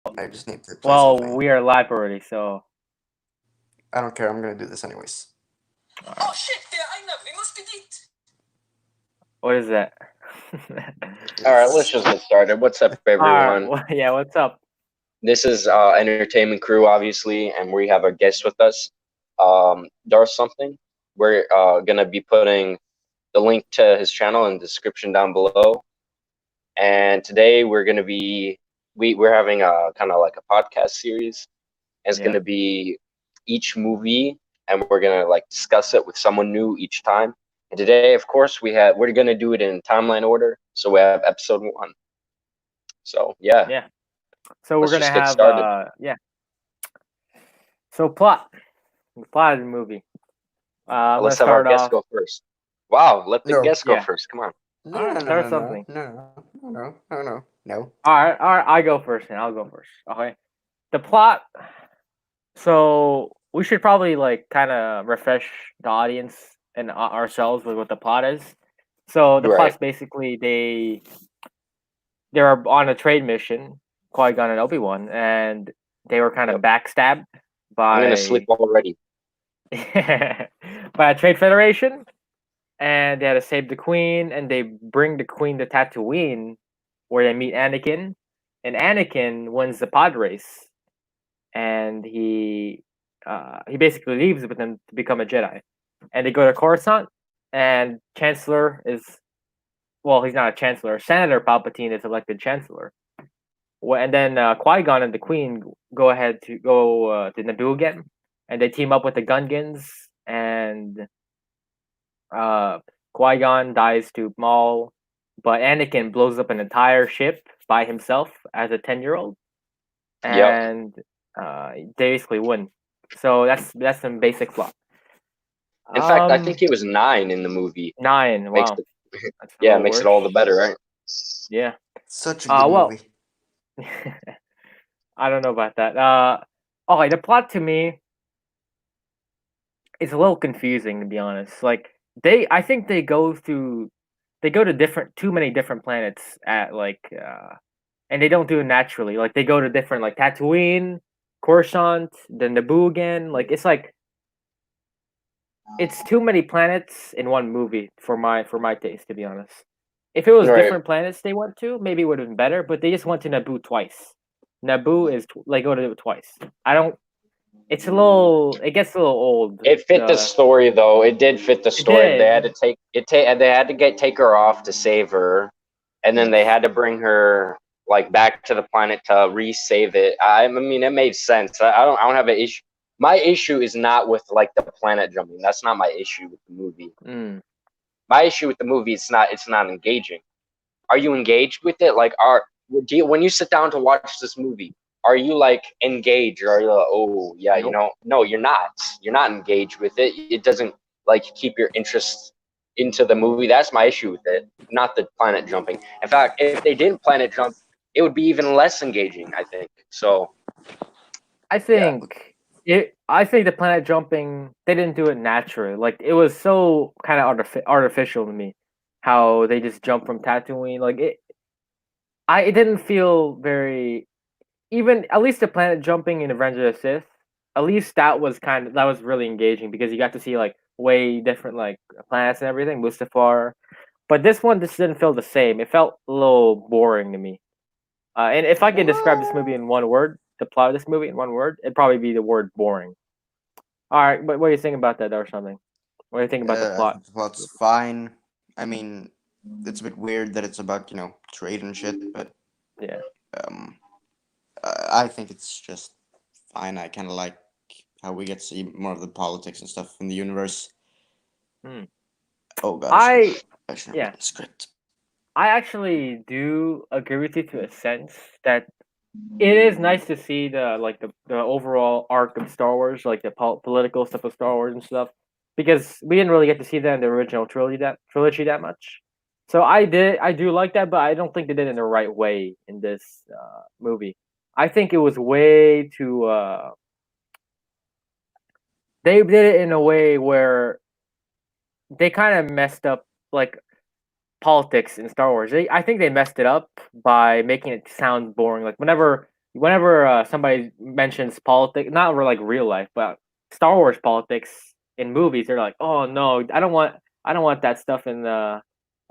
I just need to play Well, something. we are live already, so I don't care. I'm gonna do this anyways. alright. Oh shit, der Einnahmen, wie muss bedient? What is that? All right, let's It's just get started. What's up, Alright, everyone? well, yeah, what's up? This is Entertainment Crew, obviously, and we have a guest with us, Darth something. We're gonna be putting the link to his channel in the description down below. And today we're gonna be we're having a kind of like a podcast series. And it's Yeah, gonna be each movie, and we're gonna like discuss it with someone new each time. And today, of course, we're gonna do it in timeline order. So we have episode 1. So yeah, yeah. So we're let's gonna just get have started. yeah. So plot. The plot of the movie. I'm gonna Let's have our start guest off. go first. Wow, let the no, guest go Yeah. first. Come on. no, no, Alright, no, start no, no, something. no, no, no, no, no, no. Alright, I go first and I'll go first. Okay. The plot. So we should probably like kind of refresh the audience and ourselves with what the plot is. So the Right. plot's basically they were on a trade mission, Qui Gon and Obi Wan, and they were kind of Yep. backstabbed I'm gonna sleep by already. by a trade federation, and they had to save the queen, and they bring the queen to Tatooine, where they meet Anakin, and Anakin wins the pod race, and he basically leaves with them to become a Jedi, and they go to Coruscant, and Chancellor is well, he's not a Chancellor. Senator Palpatine is elected Chancellor. Well, and then Qui Gon and the Queen go ahead to go to Naboo again, and they team up with the Gungans, and Qui Gon dies to Maul, but Anakin blows up an entire ship by himself as a 10-year-old, Yep. and they basically win. So that's some basic plot. In fact, I think he was 9 in the movie. 9. Makes Wow, it that's a yeah, little makes it worse. all the better, right? Yeah. Such a good Well, movie. I don't know about that. Okay, the plot to me is a little confusing to be honest. Like I think they go to different too many different planets at and they don't do it naturally. Like they go to different like Tatooine, Coruscant, then Naboo again. It's too many planets in one movie for my taste to be honest. If it was Right. different planets they went to, maybe it would have been better. But they just went to Naboo twice. Naboo is like go to it twice. I don't. It's a little. It gets a little old. It fit the story though. It did fit the It story. They had to did. take it. They had to take her off to save her, and then they Yes. had to bring her like back to the planet to re-save it. I mean, it made sense. I don't have an issue. My issue is not with like the planet jumping. That's not my issue with the movie. Mm. My issue with the movie it's not engaging. Are you engaged with it? Like, when you sit down to watch this movie, are you like engaged, or are you like, oh yeah, you Nope. know? No, you're not. You're not engaged with it. It doesn't like keep your interest into the movie. That's my issue with it, not the planet jumping. In fact, if they didn't planet jump, it would be even less engaging, I think. So I yeah, think I think the planet jumping they didn't do it naturally. Like it was so kind of artificial to me, how they just jump from Tatooine. Like it didn't feel very. Even at least the planet jumping in Revenge of the Sith, at least that was really engaging because you got to see like way different like planets and everything, Mustafar. But this one just didn't feel the same. It felt a little boring to me. And if I could describe this movie What? in one word, the plot of this movie in one word, it'd probably be the word boring. All right, but what do you think about that or something? What do you think about the I plot? think the plot's fine. I mean, it's a bit weird that it's about trade and shit, but Yeah. um, I think it's just fine. I kind of like how we get to see more of the politics and stuff in the universe. Hmm. Oh god, I I should have yeah, read the script. I actually do agree with you to a sense that it is nice to see the overall arc of Star Wars, like the political stuff of Star Wars and stuff, because we didn't really get to see that in the original trilogy that much. So I do like that, but I don't think they did it in the right way in this movie. I think it was way too. They did it in a way where they kind of messed up like politics in Star Wars. I think they messed it up by making it sound boring. Like whenever whenever somebody mentions politics, not like real life, but Star Wars politics in movies, they're like, "Oh no, I don't want that stuff in the.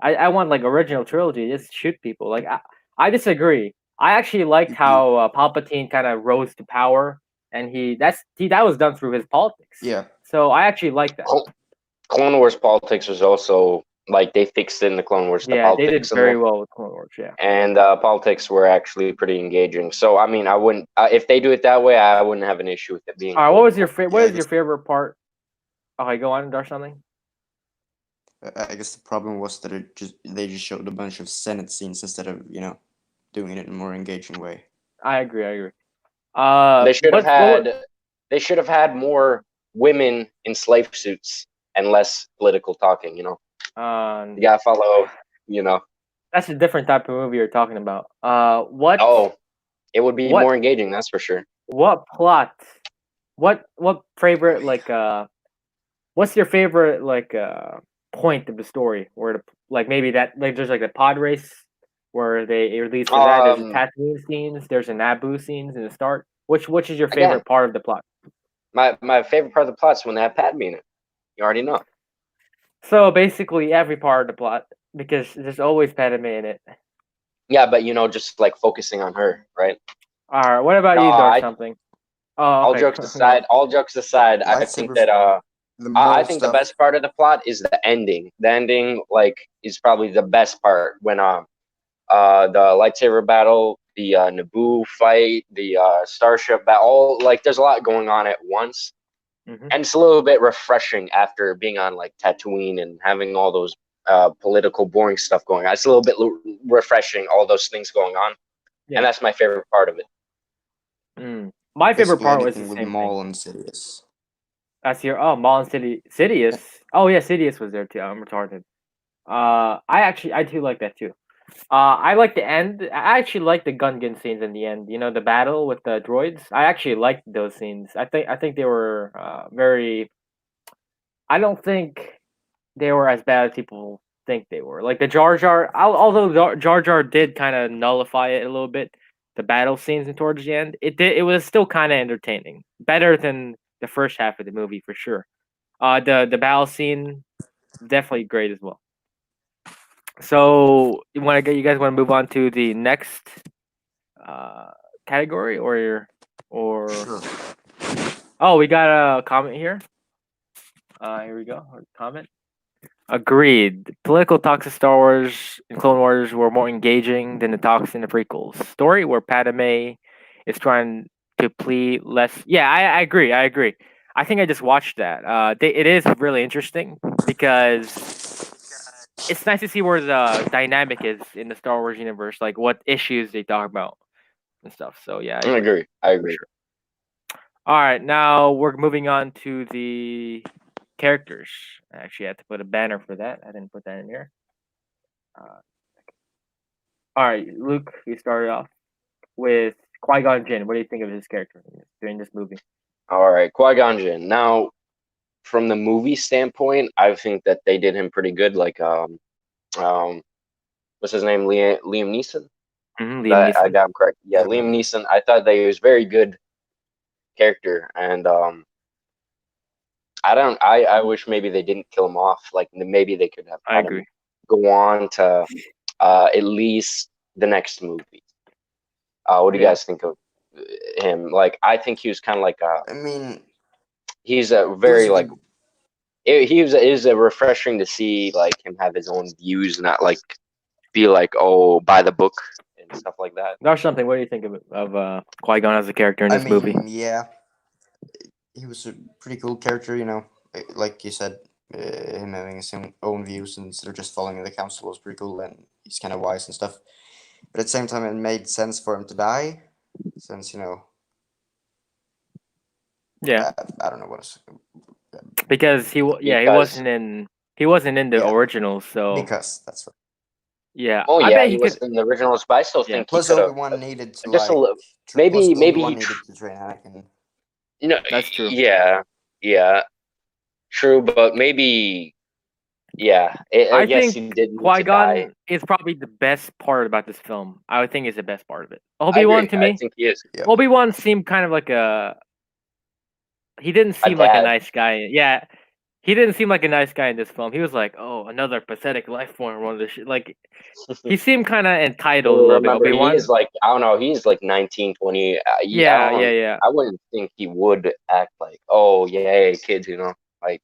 I want like original trilogy, just shoot people." Like I disagree. I actually liked Mhm. how Palpatine kind of rose to power, and that was done through his politics. Yeah. So I actually like that. Clone Wars politics was also like they fixed it in the Clone Wars, the Yeah, they did politics and very well with Clone Wars. Yeah. politics were actually pretty engaging. So I mean, I wouldn't if they do it that way, I wouldn't have an issue with it being All right. Clone Wars. What Yeah, is your favorite part? Okay, go on, or something. I guess the problem was that they just showed a bunch of Senate scenes instead of doing it in a more engaging way. I agree. I agree. They should have What had they should have had more women in slave suits and less political talking. You gotta follow. You know, that's a different type of movie you're talking about. oh, it would be What more engaging. That's for sure. what plot? What favorite what's your favorite point of the story where like maybe that like there's like a pod race where it leads to that. There's a Um, Tatooine scenes. There's a Naboo scenes in the start. Which is your again, favorite part of the plot? my favorite part of the plot is when they have Padme in it. You already know. So basically every part of the plot because there's always Padme in it. Yeah, but just like focusing on her, right? All right. What about No, you, Dark something? Oh, all okay. jokes aside, I think Lightsabers, that the I moral think the stuff. best part of the plot is the ending. The ending, like, is probably the best part when the lightsaber battle, the Naboo fight, the starship battle, all like there's a lot going on at once, Mm-hmm. and it's a little bit refreshing after being on like Tatooine and having all those political boring stuff going on. It's a little bit refreshing, all those things going on, and Yeah. that's my favorite part of it. My favorite Basically part was the anything with same thing. Maul and Sidious. That's your Maul and Sidious. Oh yeah, Sidious was there too. I'm retarded. I too like that too. I like the end. I actually like the Gungan scenes in the end. You know, the battle with the droids. I actually liked those scenes. I think they were very. I don't think they were as bad as people think they were. Like the Jar Jar, although Jar Jar did kind of nullify it a little bit, the battle scenes and towards the end, it was still kind of entertaining, better than the first half of the movie for sure. The battle scene definitely great as well. So you guys want to move on to the next uh category or Sure. oh we got a comment here. Here we go. Comment. Agreed. Political talks of Star Wars and Clone Wars were more engaging than the talks in the prequels. Story where Padme is trying to plead less. Yeah, I agree. I agree. I think I just watched that. It is really interesting because it's nice to see where the dynamic is in the Star Wars universe, like what issues they talk about and stuff. So yeah, I I agree agree. I for agree. sure. All right, now we're moving on to the characters. I actually had to put a banner for that. I didn't put that in here. Uh, all right, Luke, you started off with Qui Gon Jinn. What do you think of his character during this movie? All right, Qui-Gon Jinn. Now, from the movie standpoint, I think that they did him pretty good. Like, um, what's his name? Liam Neeson. Liam That I Neeson. got him correct. Yeah, Yeah. Liam Neeson. I thought that he was very good character, and I wish maybe they didn't kill him off. Like maybe they could have I had agree. him go on to at least the next movie. What do you Yeah, guys think of him? Like, I think he was kind of like I mean, he's a he was very a like good. he was it is a refreshing to see like him have his own views, not like be like by the book and stuff like that. there's something. What do you think of Qui Gon as a character in I this movie? mean, yeah, he was a pretty cool character. Like you said, him having his own views instead of just following the council was pretty cool, and he's kind of wise and stuff. But at the same time, it made sense for him to die, since Yeah, I don't know what. because Because he wasn't in the Yeah, originals, so because that's right. yeah, oh I yeah, bet he he could. was in the originals, but I still Yeah, think he Plus, could have Obi-Wan needed to just a little. plus Maybe Obi-Wan he needed to train Anakin. you know that's true. yeah, yeah, true, but maybe Yeah, I I guess think he did need Qui to die. Gon is probably the best part about this film. I would think is the best part of it. I Obi Wan agree. to I me, think he is Yeah. Obi Wan seemed kind of like a. He didn't a seem like a dad. nice guy. Yeah, he didn't seem like a nice guy in this film. He was like, oh, another pathetic life form. One of the shit. Like he seemed kind of entitled a little bit. Remember, Obi he is Wan. like, I don't know, he's like 19, 20. Yeah, yeah, yeah, I wouldn't think he would act like, oh yeah, kids, like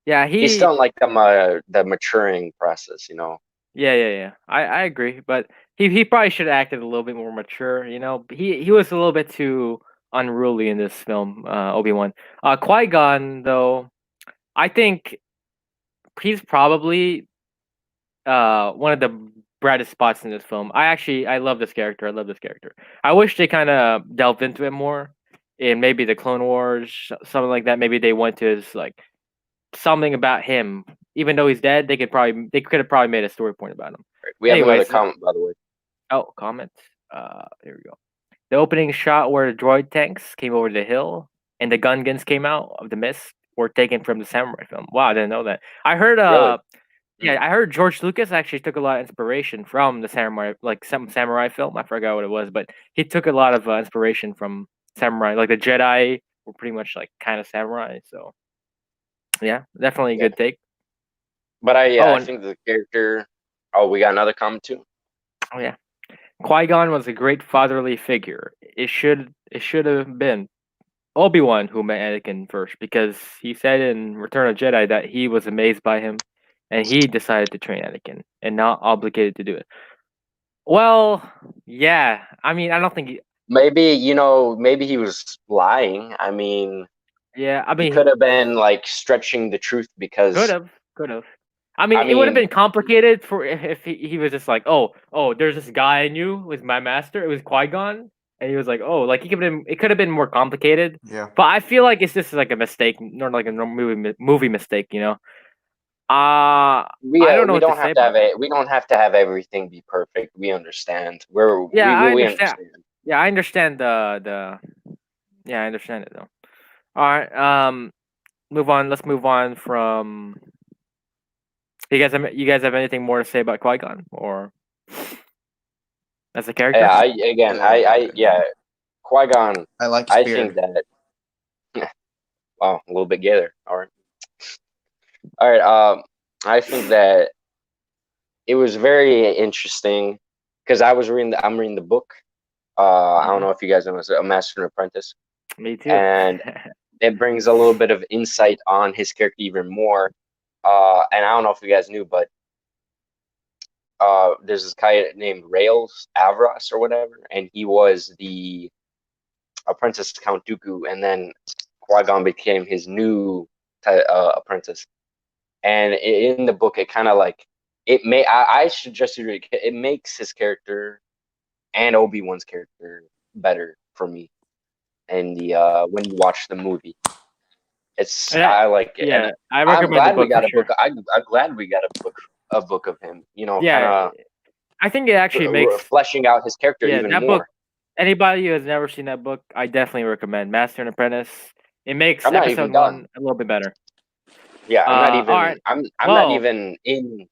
yeah. he's still in like the maturing process, Yeah, yeah, yeah. I agree, but he probably should have acted a little bit more mature. He was a little bit too unruly in this film. Obi Wan. Qui Gon though, I think he's probably one of the brightest spots in this film. I love this character. I love this character. I wish they kind of delved into it more in maybe the Clone Wars, something like that. Maybe they went to his like something about him. Even though he's dead, they could have probably made a story point about him. we have another Anyways, comment, by the way. oh, comment. Here we go. The opening shot where the droid tanks came over the hill and the Gungans came out of the mist were taken from the samurai film. Wow, I didn't know that. I heard Really? yeah, I heard George Lucas actually took a lot of inspiration from the samurai, like some samurai film. I forgot what it was, but he took a lot of inspiration from samurai. Like the Jedi were pretty much like kind of samurai. So yeah, definitely a Yeah. good take. But Oh, I and think the character. Oh, we got another comment too. oh yeah, Qui Gon was a great fatherly figure. It should have been Obi Wan who met Anakin first because he said in Return of Jedi that he was amazed by him, and he decided to train Anakin and not obligated to do it. Well, yeah. I mean, I don't think. Maybe he was lying. I mean, Yeah, I he mean, could have been like stretching the truth could because have, could have. I mean, I it would have mean, been complicated for if he was just like, oh, there's this guy I knew was my master. It was Qui Gon, and he was like, oh, like it could have been more complicated. Yeah. But I feel like it's just like a mistake, not like a movie mistake, you know. I don't know we what to don't say have to about have that. we don't have to have everything be perfect. We understand. Yeah, I We understand. understand. Yeah, I understand the. Yeah, I understand it though. All right. Move on. Let's move on from. You guys have anything more to say about Qui Gon or as a character? Yeah, I yeah, Qui Gon. I like his I beard. think that. Wow, a little bit gay there. All right, all right. I think that it was very interesting because I'm reading the book. I don't know if you guys know, it's a Master and Apprentice, Me too. and it brings a little bit of insight on his character even more. And I don't know if you guys knew, but there's this guy named Rails Avras or whatever, and he was the apprentice to Count Dooku, and then Qui-Gon became his new apprentice. And in the book, it kind of like I suggest you read it. It makes his character and Obi-Wan's character better for me. And the when you watch the movie, Yeah, I like it, and yeah, I I'm recommend the glad we book for got a book. sure. I'm glad we got a book of him. Kind Yeah, of I think it actually makes fleshing out his character yeah even that book. more. Anybody who has never seen that book, I definitely recommend Master and Apprentice. It makes I'm not even episode done. 1 a little bit better. Yeah, I'm not All right. even. I'm not Well, even in.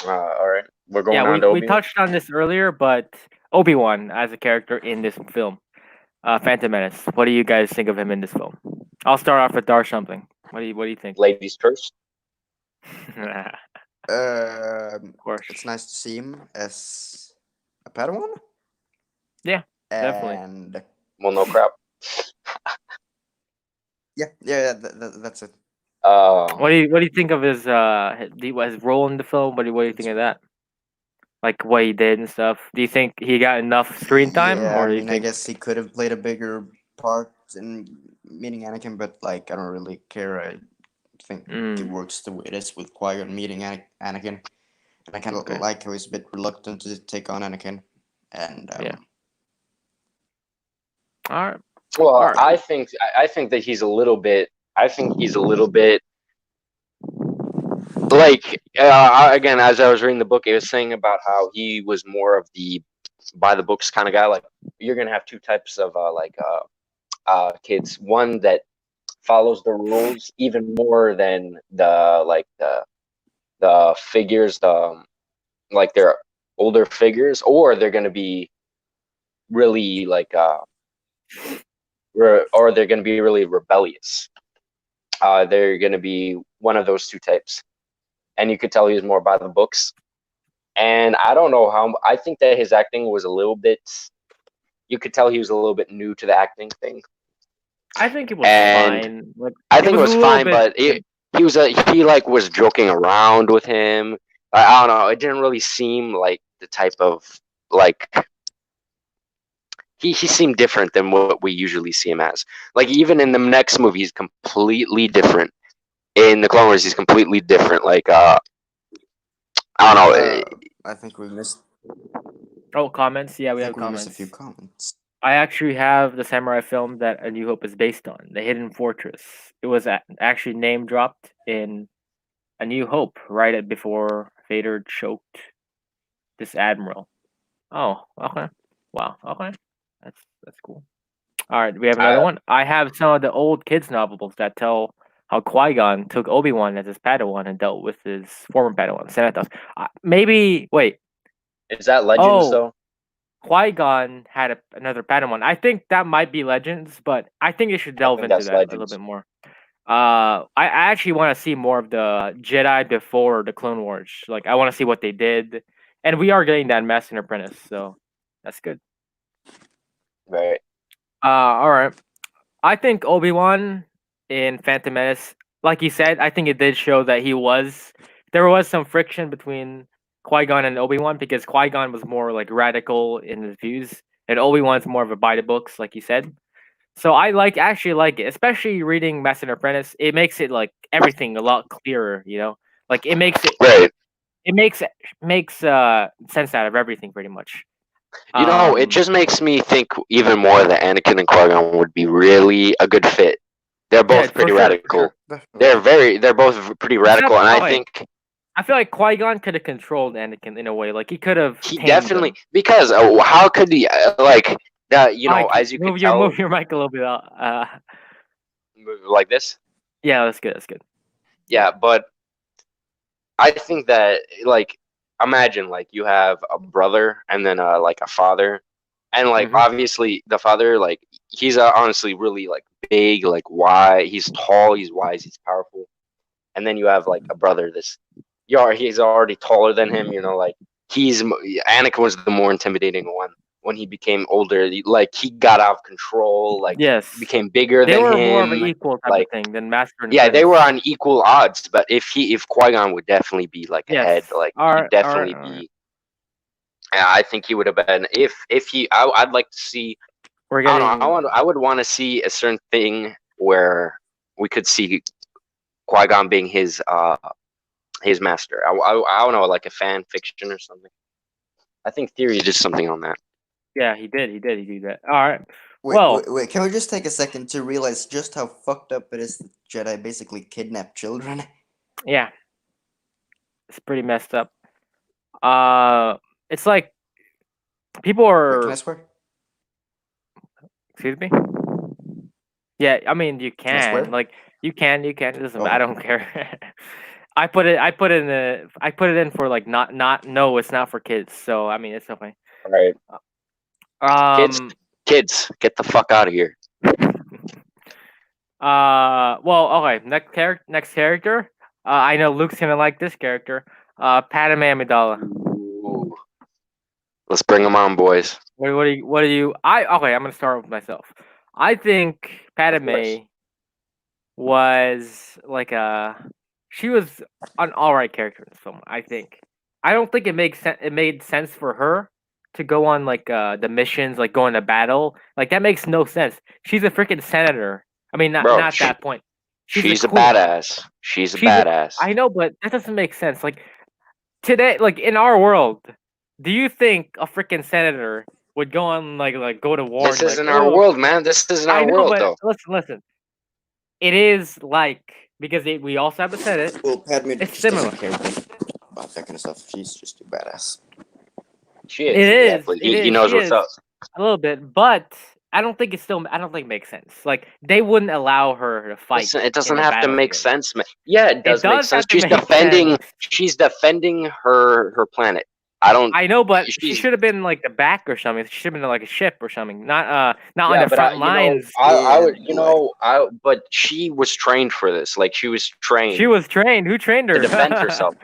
All right, we're going yeah, on we to we Obi-Wan. touched on this earlier, but Obi-Wan as a character in this film, Phantom Menace. What do you guys think of him in this film? I'll start off with Dar something. What do you think? Ladies first. Of course. It's nice to see him as a Padawan. Yeah, definitely. And Well, no crap. yeah, that's it. What do you think of his role in the film? What do you think of that? Like what he did and stuff. Do you think he got enough screen time, Yeah, or I do you mean, I think? guess he could have played a bigger part in meeting Anakin, but like, I don't really care. I think it works the way it is with Qui-Gon meeting Anakin, and I kind of Okay. like how he's a bit reluctant to take on Anakin, and Yeah. All right. Well, All right. I think that he's a little bit. I think he's a little bit like again, as I was reading the book, it was saying about how he was more of the by the books kind of guy. Like you're gonna have two types of kids. One that follows the rules even more than the figures, like their older figures, or they're gonna be really like or they're gonna be really rebellious. They're gonna be one of those two types, and you could tell he was more by the books. And I don't know how. I think that his acting was a little bit. You could tell he was a little bit new to the acting thing. I think it was And fine. Like, I think it was a little fine, bit. but he like was joking around with him. I don't know. It didn't really seem like the type of like he seemed different than what we usually see him as. Like even in the next movie, he's completely different. In the Clone Wars, he's completely different. Like I don't know. I think we missed. Oh, comments. Yeah, we I have think we missed a comments. few comments. I actually have the samurai film that A New Hope is based on, The Hidden Fortress. It was actually name dropped in A New Hope right before Vader choked this admiral. Oh, okay. Wow. Okay, that's cool. All right, we have another one. I have some of the old kids novels that tell how Qui-Gon took Obi-Wan as his Padawan and dealt with his former Padawan, Senatos. Maybe wait. Is that Legends though? Qui-Gon had another Padawan. I think that might be Legends, but I think they should delve into that a little bit more. I actually want to see more of the Jedi before the Clone Wars. Like, I want to see what they did, and we are getting that Master and Apprentice, so that's good. Right. All right. I think Obi-Wan in Phantom Menace, like you said, I think it did show that there was some friction between Qui-Gon and Obi-Wan because Qui-Gon was more like radical in his views, and Obi-Wan's more of a by the books, like you said. So I actually like it, especially reading Master and Apprentice. It makes it like everything a lot clearer, you know. Like it makes it right. It makes sense out of everything pretty much. You know, it just makes me think even more that Anakin and Qui-Gon would be really a good fit. They're both pretty radical. They're both pretty radical, and I think I feel like Qui-Gon could have controlled Anakin in a way. Like he could have. He definitely because how could he like that? You know, as you could tell, move your mic a little bit like this. Yeah, that's good. That's good. Yeah, but I think that like imagine like you have a brother and then like a father, and like obviously the father like he's honestly really like big, like wide. He's tall, he's wise, he's powerful, and then you have like a brother he's already taller than him, you know, like Anakin was the more intimidating one when he became older. Like he got out of control, like became bigger than him. They were more of an equal type of thing than Master and Apprentice. They were on equal odds, but if Qui-Gon would definitely be like ahead, like he'd definitely be. I think he would have been if he. I'd like to see. I don't know. I would want to see a certain thing where we could see Qui-Gon being his master. I don't know, like a fan fiction or something. I think Theory did something on that. Yeah, he did. He did that. All right. Wait. Can we just take a second to realize just how fucked up it is that Jedi basically kidnap children? Yeah, it's pretty messed up. It's like people are. Wait, can I swear? Excuse me. Yeah, I mean you can. Like you can. It doesn't. I don't care. I put it in for like not no, it's not for kids. So I mean it's okay. All right. Kids, get the fuck out of here. Well, okay. Next character. I know Luke's gonna like this character. Padme Amidala. Ooh. Let's bring them on, boys. What do you? I'm gonna start with myself. I think Padme was like she was an alright character in this film. I think. I don't think it makes sense. It made sense for her to go on like the missions, like go into battle. Like that makes no sense. She's a freaking senator. I mean, not that point. She's a badass. She's a badass. I know, but that doesn't make sense. Like today, like in our world, do you think a freaking senator would go on like go to war? This isn't our world, man. This isn't our world, though. Listen. It is like because we also have the Senate. Well, Padme it's similar. About that kind of stuff. She's just too badass. She is. He knows what's up. A little bit, but I don't think it makes sense. Like they wouldn't allow her to fight. Listen, it doesn't in a have to make battlefield. sense, man. Yeah, it does make does sense. have to make sense. She's defending her planet. I don't. I know, but she She's should have been like the back or something. She should have been like a ship or something, not on yeah, the but front lines. I Yeah, would, like but she was trained for this. Like she was trained She was trained. Who trained her? to defend herself.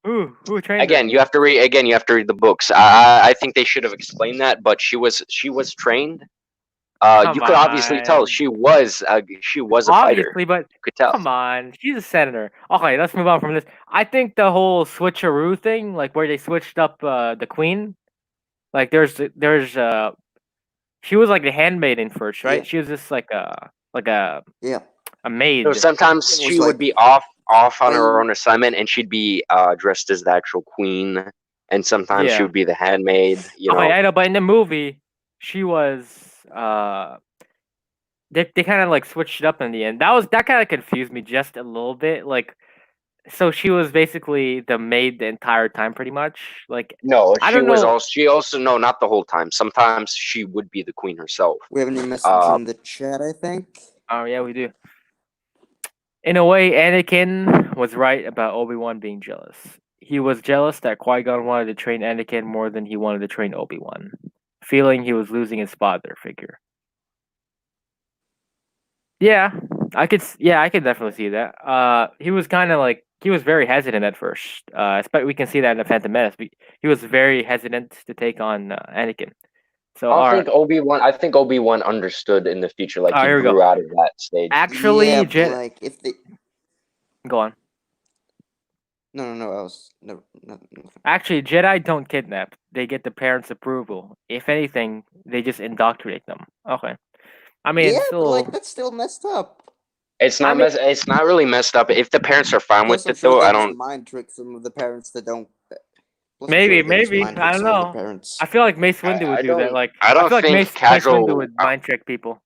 Who trained her? Again, you have to read. Again, you have to read the books. I think they should have explained that, but she was trained. You Come could obviously tell on. she was a fighter. Obviously, but You could tell. come on, she's a senator. Okay, let's move on from this. I think the whole switcheroo thing, like where they switched up the queen, like there's she was like the handmaiden first, right? Yeah. She was just like a yeah. maid. No, sometimes It was she would like- be off on her I- own assignment, and she'd be dressed as the actual queen, and sometimes she Yeah. would be the handmaid. You know, Okay, I know, but in the movie, she was they kind of like switched it up in the end. That kind of confused me just a little bit. Like, so she was basically the maid the entire time, pretty much. Like, no, I she don't was know. also she also no, not the whole time. Sometimes she would be the queen herself. We have a new message Uh, in the chat, I think. Oh yeah, we do. In a way, Anakin was right about Obi-Wan being jealous. He was jealous that Qui-Gon wanted to train Anakin more than he wanted to train Obi-Wan, feeling he was losing his father figure. Yeah, I could definitely see that. He was kind of like he was very hesitant at first. We can see that in the Phantom Menace. He was very hesitant to take on Anakin. So I think Obi-Wan understood in the future, like he here we go. grew out of that stage. Actually, yeah, but, like if they go on. no, I was no. Actually, Jedi don't kidnap. They get the parents' approval. If anything, they just indoctrinate them. Okay. I mean, yeah, it's but, still, like that's still messed up. It's not it's not really messed up. If the parents are fine with Plus, I'm it, sure though, they I just don't. mind trick some of the parents that don't. Plus, I'm maybe, sure they just maybe mind trick I don't some of the know. parents. I feel like Mace Windu would I do that. don't- Like, I don't feel like think Mace casual- Windu would mind trick people.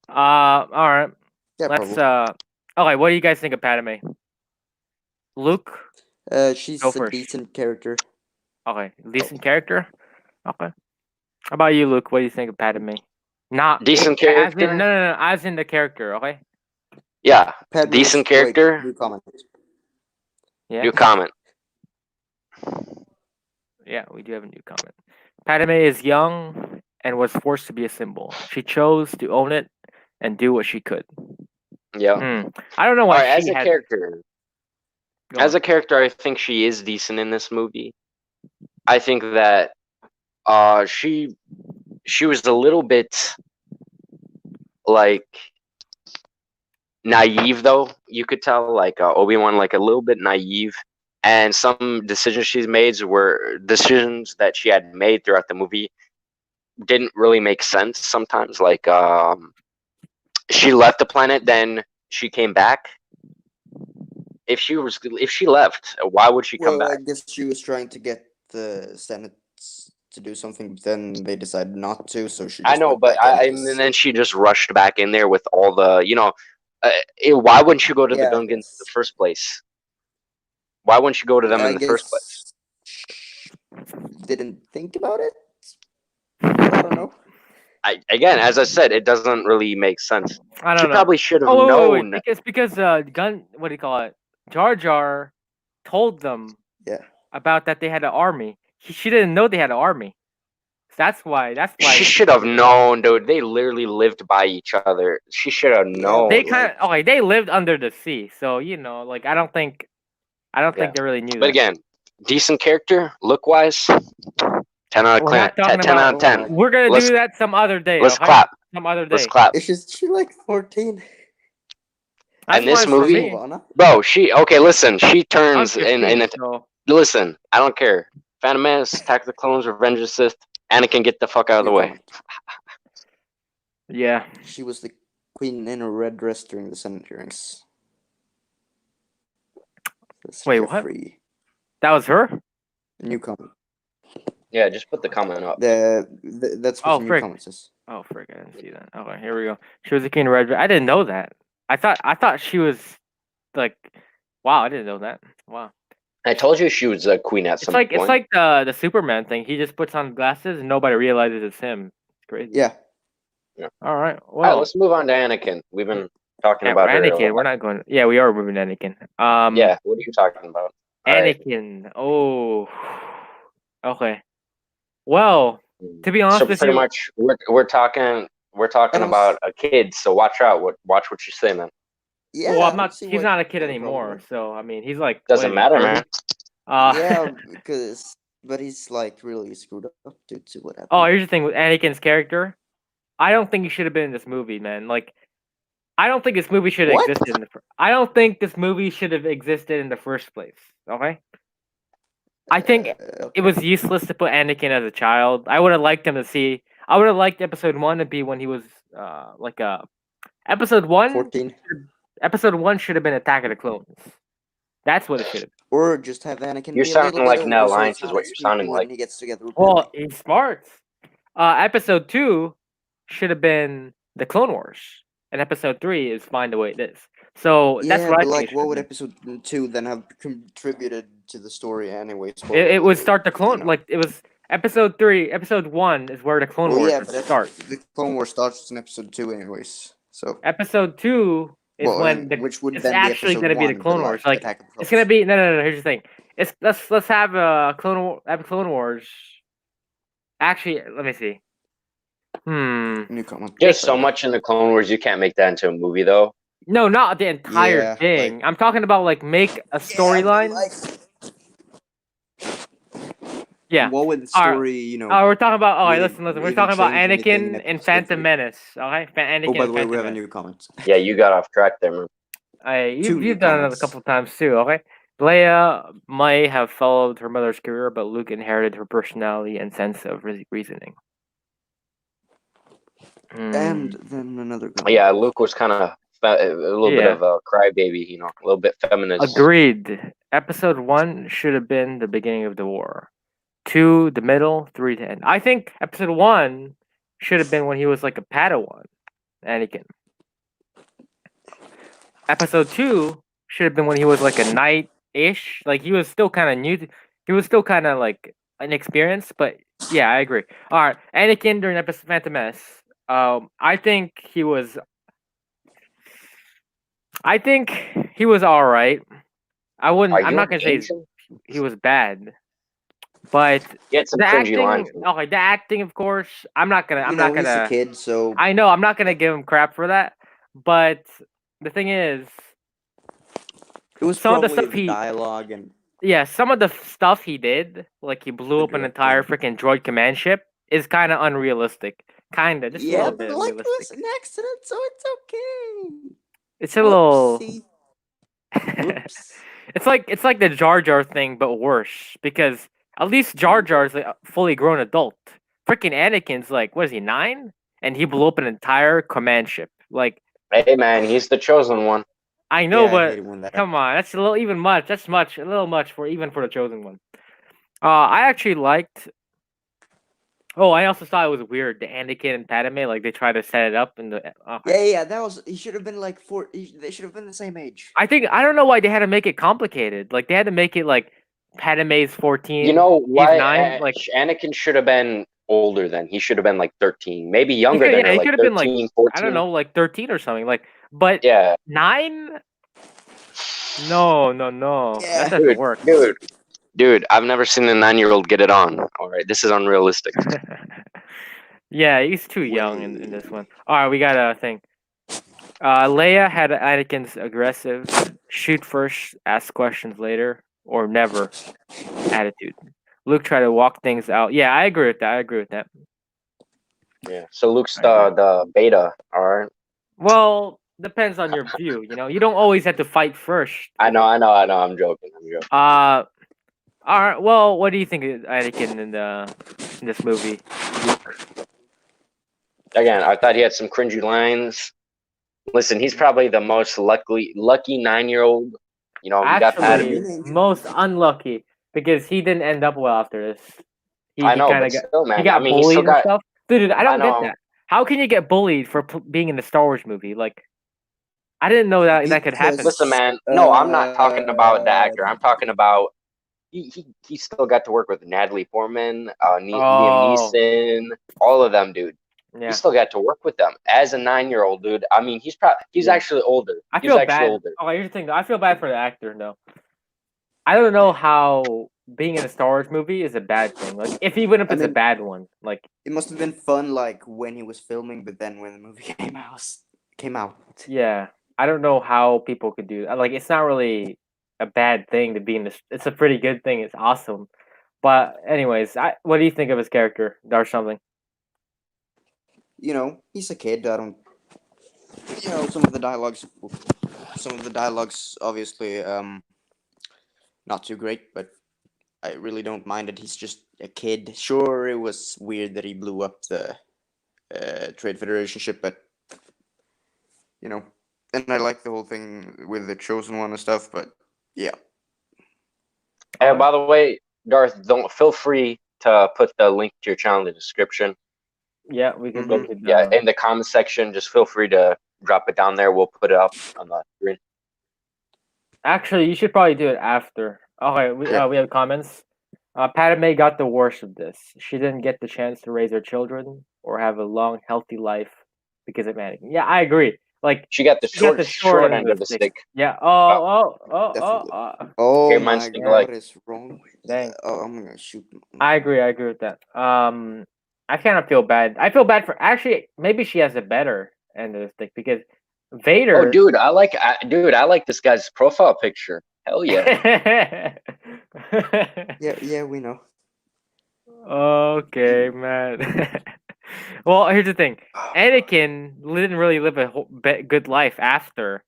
All right. Yeah, Let's probably. Okay, what do you guys think of Padme? Luke? She's Go a first. decent character. Okay, decent character. Okay. How about you, Luke? What do you think of Padme? Not Decent as in, character? no, as in the character. Okay. Yeah, Padme decent is- wait, character. new comment. Yeah. New comment. Yeah, we do have a new comment. Padme is young and was forced to be a symbol. She chose to own it and do what she could. Yeah. I don't know All why right, as she a had. character, Go as on. a character, I think she is decent in this movie. I think that she was a little bit like naive, though. You could tell, like Obi-Wan, like a little bit naive, and some decisions she's made were decisions that she had made throughout the movie didn't really make sense sometimes. Like she left the planet, then she came back. If she left, why would she come Well, back? I guess she was trying to get the Senate to do something, but then they decided not to, so she. I Just know, went but back and then she just rushed back in there with all the, why wouldn't you go to the Yeah, I Gungans in guess. the first place? Why wouldn't you go to them in the first place? Didn't think about it. I don't know. Again, as I said, it doesn't really make sense. I She don't know. probably should have Oh, known. wait. Because what do you call it? Jar Jar told them Yeah. about that they had an army. She didn't know they had an army. That's why. She should have known, dude. They literally lived by each other. She should have known. They they lived under the sea, so like I don't think they really knew But that. again, decent character, look wise. 10 out of We're not 10. talking 10 out of about- 10. We're gonna Let's- do that some other day. Let's okay? clap. Some other day. Let's clap. Is she like 14? And this That's fine for movie- me. Lana? Bro, listen, she I'm turns 15, so- listen, I don't care. Phantom Menace, Attack of the Clones, Revenge of the Sith, Anakin, get the fuck out of the New way. comment. Yeah. She was the queen in a red dress during the Senate hearings. That's Wait, what? Jeffrey. That was her? New comment. Yeah, just put the comment up. That's what Oh, the new frick. comment says. Oh, frick! I didn't see that. Okay, here we go. She was a king of red. I didn't know that. I thought she was like. Wow, I didn't know that. Wow. I told you she was a queen at It's some point. like the Superman thing. He just puts on glasses and nobody realizes it's him. It's crazy. Yeah. All right. All right, Well, let's move on to Anakin. We've been talking about her. a Anakin. We're lot. not going. Yeah, we are moving Anakin. Yeah, what are you talking about? All right. Anakin. Oh. Okay. Well, to be So honest with pretty you, much, we're talking I about don't. a kid. So watch out. Watch what you say, man. Yeah, well, I I'm don't not. see He's what not a kid what the problem anymore. is. So I mean, he's like, what Doesn't is he, matter, 30? man. Yeah, because but he's like really screwed up due to what Oh, happened. here's the thing with Anakin's character. I don't think he should have been in this movie, man. Like, I don't think this movie should have What? existed. I don't think this movie should have existed in the first place. Okay. I think it Okay. was useless to put Anakin as a child. I would have liked him to see. I would have liked episode 1 to be when he was like episode 1. 14. Episode 1 should have been Attack of the Clones. That's what it should have been. Or just have Anakin You're be a little sounding bit like Ned older, so Alliance it's is not what as you're creepy sounding when like. he gets together with Well, Padme. he's smart. Episode 2 should have been the Clone Wars, and episode 3 is fine the way it is. So that's Yeah, what I but think it like, should what have would been. episode 2 then have contributed to the story anyway? It would start the Spoiler, clone like it was episode 3. Episode 1 is where the Clone Well, Wars yeah, would but start. the Clone Wars starts in episode 2 anyways. So Episode 2 is well, when and which would it's then be actually episode gonna be the 1, but Clone Wars. like Like Attack of the it's gonna Clones. be no. Here's the thing. It's let's have Clone Wars. Actually, let me see. New comment. There's so much in the Clone Wars, you can't make that into a movie, though. No, not the entire Yeah, thing. like- I'm talking about like make a storyline. Yeah. What would the Alright. story, you know? We're talking about. Oh, would it listen. We're even talking about change anything in Anakin and episode Phantom 3? Menace. Okay, Anakin. Oh, by the and way, we Phantom have a Menace. new comment. Yeah, you got off track there, man. Two new You've done it a comments. couple times too. Okay, Leia might have followed her mother's career, but Luke inherited her personality and sense of reasoning. And then another comment. Yeah, Luke was kind of a little bit Yeah. of a crybaby, you know, a little bit feminist. Agreed. Episode 1 should have been the beginning of the war. 2, the middle. 3, the end. I think episode 1 should have been when he was like a Padawan, Anakin. Episode 2 should have been when he was like a knight-ish. Like he was still kind of new. He was still kind of like inexperienced, but yeah, I agree. All right, Anakin during episode Phantom Menace. I think he was. I think he was all right. I wouldn't. Are I'm you not gonna say Asian? he was bad, but He had some the cringy acting. lines. Okay, the acting, of course. I'm not gonna. He's a kid, so I know. I'm not gonna give him crap for that. But the thing is, it was some of the probably stuff the he- dialogue and yeah, some of the stuff he did, like he blew The up an directing. entire freaking droid command ship, is kind of unrealistic. Kind of, just a yeah, little but bit like it was unrealistic. an accident, so it's okay. It's a little. Whoopsie. Whoops. It's like the Jar Jar thing, but worse. Because at least Jar Jar's like a fully grown adult. Freaking Anakin's like, what is he, 9? And he blew up an entire command ship. Like, Hey, man, he's the chosen one. I know, Yeah, I but hate it when that come on, that's a little even much. That's much, a little much for even for the chosen one. I actually liked. Oh, I also thought it was weird the Anakin and Padme, like they try to set it up in the. Yeah, that was. He should have been like 4. They should have been the same age. I don't know why they had to make it complicated. Like they had to make it like Padme's 14. You know why? 9, like Anakin should have been older than. He should have been like 13, maybe younger than her, he like could have 13, been like 14. I don't know, like 13 or something. Like, but Yeah, 9? No, Yeah. that doesn't work. Dude, I've never seen a 9-year-old get it on. All right, this is unrealistic. Yeah, he's too young in this one. All right, we got a thing. Leia had Anakin's aggressive, shoot first, ask questions later, or never attitude. Luke tried to walk things out. Yeah, I agree with that. Yeah. So Luke's the beta. All right. Well, depends on your view. You know, you don't always have to fight first. I know. I'm joking. All right. Well, what do you think of Anakin in this movie? Luke? Again, I thought he had some cringy lines. Listen, he's probably the most lucky 9-year-old. You know, he got Actually, Padme. most unlucky because he didn't end up well after this. I know, kinda but still, man. he got I mean, he bullied still and got. stuff. Dude, I don't get know. that. How can you get bullied for being in the Star Wars movie? Like, I didn't know that could happen. Listen, man. No, I'm not talking about the actor. I'm talking about he still got to work with Natalie Portman, Liam Oh. Neeson, all of them, dude. Yeah. He still got to work with them as a 9-year-old dude. I mean, he's Yeah. actually older. I He's feel actually bad. older. Okay, here's the thing though. I feel bad for the actor though. I don't know how being in a Star Wars movie is a bad thing. Like, if even if I it's a mean- bad one, like It must have been fun, like when he was filming, but then when the movie came out. yeah, I don't know how people could do that. Like, it's not really a bad thing to be in this. It's a pretty good thing. It's awesome. But anyways, what do you think of his character, Dar something? You know, he's a kid. I don't. You know, some of the dialogues, obviously, not too great, but I really don't mind it. He's just a kid. Sure, it was weird that he blew up the Trade Federation ship, but you know, and I like the whole thing with the Chosen One and stuff. But yeah, And by the way, Darth, don't feel free to put the link to your channel in the description. Yeah, we could. Mhm. Yeah, in the comment section, just feel free to drop it down there. We'll put it up on the screen. Actually, you should probably do it after. Okay, we Yeah. we have comments. Padme got the worst of this. She didn't get the chance to raise her children or have a long, healthy life because of Anakin. Yeah, I agree. Like, She got the she got short end of the stick. Yeah. Definitely. Oh Okay, my mine's god, thinking like- what is wrong with Dang. Oh, I'm gonna shoot. I agree. I agree with that. I kind of feel bad. I feel bad for actually. Maybe she has a better end of the stick because Vader. Oh, dude, I like this guy's profile picture. Hell yeah. Yeah, we know. Okay, man. Well, here's the thing. Anakin didn't really live a good life after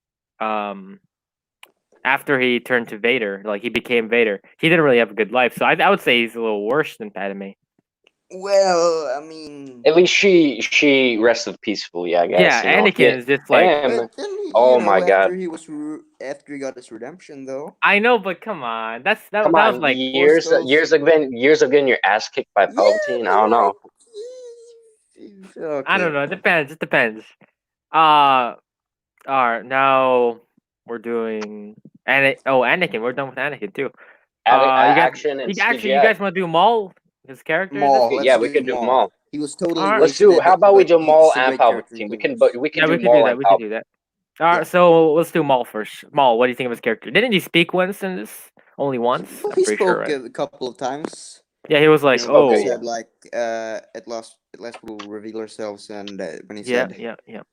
he turned to Vader. Like, he became Vader. He didn't really have a good life. So I would say he's a little worse than Padme. Well, I mean, At least she rested peacefully, I guess. Yeah, you know? Anakin is just like Him, but then oh my God. After he got his redemption, though. I know, but come on. that come was on, like years Force of getting your ass kicked by Palpatine. I don't know. Okay. I don't know. It depends. It depends. All right, now we're doing Anakin. We're done with Anakin too. Action and you CGI. guys want to do Maul? His character? Maul. This- Let's Yeah, we could do Maul. He was totally Alright. Let's wasted. do. How about we but do he's Maul a and great character Palpatine? in We Clone can, Wars. but we can Yeah, do we could Maul do that. and We could Palpatine. do that. All right, Yeah. so let's do Maul first. Maul, what do you think of his character? Didn't he speak once in this? Only once? Well, I'm he pretty spoke sure, right? a couple of times. Yeah, he was like, spoke "Oh, a- He said like, at last we'll reveal ourselves, and when he yeah, said, yeah."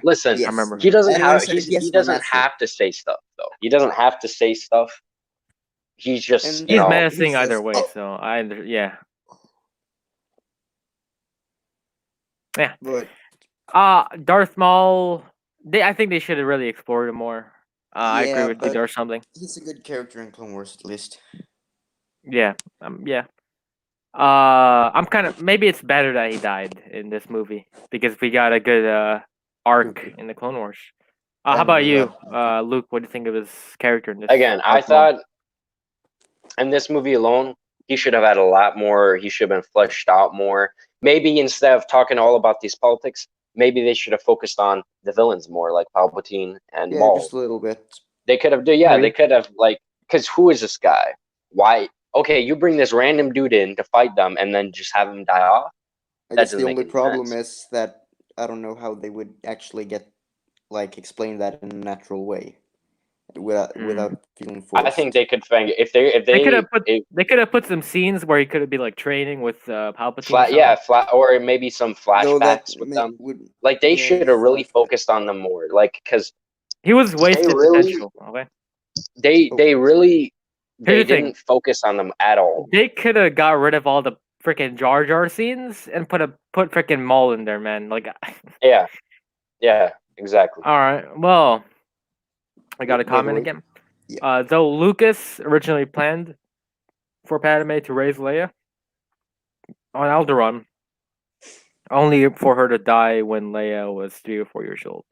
Listen, yes, I remember. he doesn't and when have. he said, He yes, my doesn't master. have to say stuff though. He doesn't have to say stuff. He's just And He's then menacing he either says, way, "Oh." so yeah. But Darth Maul. I think they should have really explored him more. I agree yeah, with you, but or something. he's a good character in Clone Wars at least. Yeah, yeah. I'm kind of maybe it's better that he died in this movie because we got a good arc in the Clone Wars. How about you, Luke? What do you think of his character in this? again. I Darth Maul? thought in this movie alone, he should have had a lot more. He should have been fleshed out more. Maybe instead of talking all about these politics, maybe they should have focused on the villains more, like Palpatine and Yeah, Maul. just a little bit. They could have, they could have like, because who is this guy? Why? Okay, you bring this random dude in to fight them, and then just have him die off. I That guess the doesn't make only any problem sense. is that I don't know how they would actually explain that in a natural way, without feeling forced. I think they could find if They could have put some scenes where he could have been like training with Palpatine. flat, or maybe some Though that flashbacks with them. would Like they yeah, should have really flashback. focused on them more. Like because He was wasted really- potential. Okay. they really Here's the thing. didn't focus on them at all. They could have got rid of all the freaking Jar Jar scenes and put freaking Maul in there, man. Like, Yeah, exactly. all right, well, I got a Wait, comment wait. again. Yeah. Though Lucas originally planned for Padme to raise Leia on Alderaan, only for her to die when Leia was 3 or 4 years old,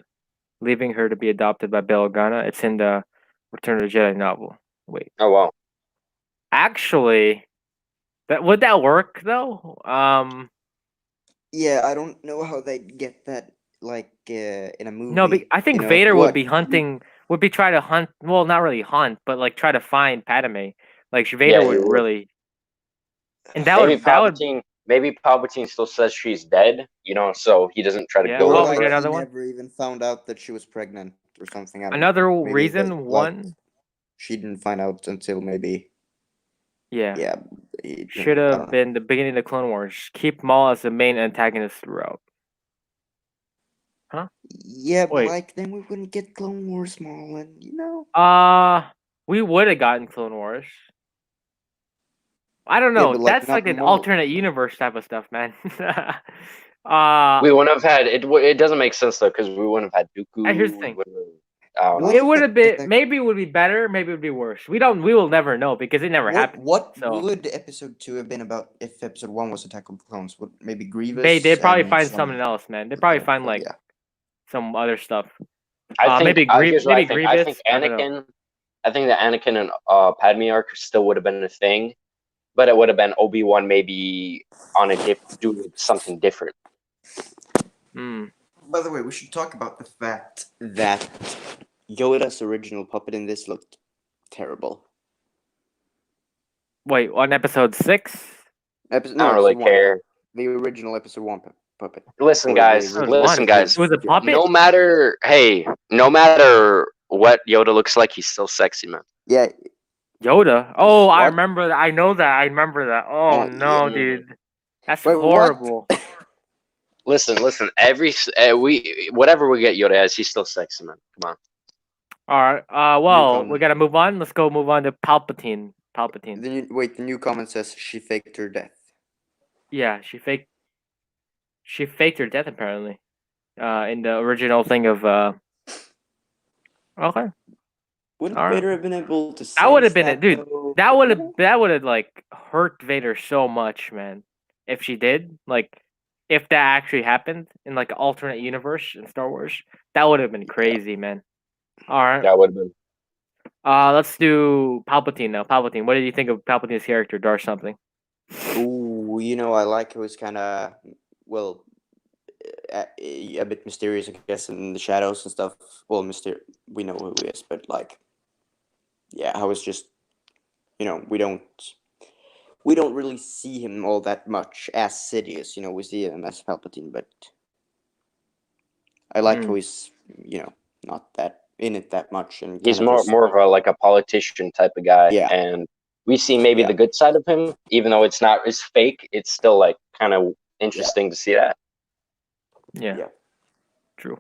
leaving her to be adopted by Bail Organa. It's in the Return of the Jedi novel. Wait, Oh wow. actually, would that work though? Yeah, I don't know how they'd get that in a movie. No, I think you know? Vader would What? be hunting. Would be try to hunt. Well, not really hunt, but like try to find Padme. Like Vader he would would. really. And that Maybe would that would Palpatine. maybe Palpatine still says she's dead, so he doesn't try to Yeah, go oh, with we Like got her. he another one. never even found out that she was pregnant or something. I don't know. Another Maybe it does, reason, like one, she didn't find out until maybe yeah, yeah. should I have don't know. been the beginning of the Clone Wars. Keep Maul as the main antagonist throughout. Yeah, but Wait, like then we wouldn't get Clone Wars Maul, and we would have gotten Clone Wars. I don't yeah, know. but like That's not like an Maul. alternate universe type of stuff, man. We wouldn't have had it. It doesn't make sense though, because we wouldn't have had Dooku. Here's the We thing. wouldn't have, I don't know. It would have been Exactly. maybe it would be better, maybe it would be worse. We will never know because it never happened. What So would episode 2 have been about if episode 1 was Attack of the Clones? Would maybe Grievous? they'd probably and find some something else, man. They'd probably find like yeah. some other stuff. I think Maybe here's what I think. I Grievous. think I don't know. Anakin. I think the Anakin and Padme arc still would have been a thing, but it would have been Obi-Wan maybe on a doing something different. By the way, we should talk about the fact that Yoda's original puppet in this looked terrible. Wait, on episode 6? I don't really care. The original episode 1 puppet. Listen, Or guys. the Listen, guys. It was a puppet. No matter what Yoda looks like, he's still sexy, man. Yeah. Yoda. Oh, I What? remember that. I know that. I remember that. Oh no, yeah. dude, that's Wait, horrible. Listen. Whatever we get Yoda as, he's still sexy, man. Come on. All right. Well, comment. we gotta move on. Let's go move on to Palpatine. Palpatine. The new comment says she faked her death. Yeah, she faked her death apparently. In the original thing of Okay. Wouldn't All right. Vader have been able to? That would have been it, dude. though? That would have like hurt Vader so much, man. If she did, like, if that actually happened in like an alternate universe in Star Wars, that would have been crazy, man. All right. That would have been. Let's do Palpatine now. Palpatine. What did you think of Palpatine's character, Darth something? Ooh, I like it was kind of a bit mysterious, I guess, in the shadows and stuff. Well, we know who he is, but like, yeah, how it's just, we don't really see him all that much as Sidious. We see him as Palpatine, but I like how he's, not that in it that much, and He's more of a politician type of guy, Yeah. and we see maybe the good side of him, even though it's fake. It's still like kind of interesting to see that. Yeah. True.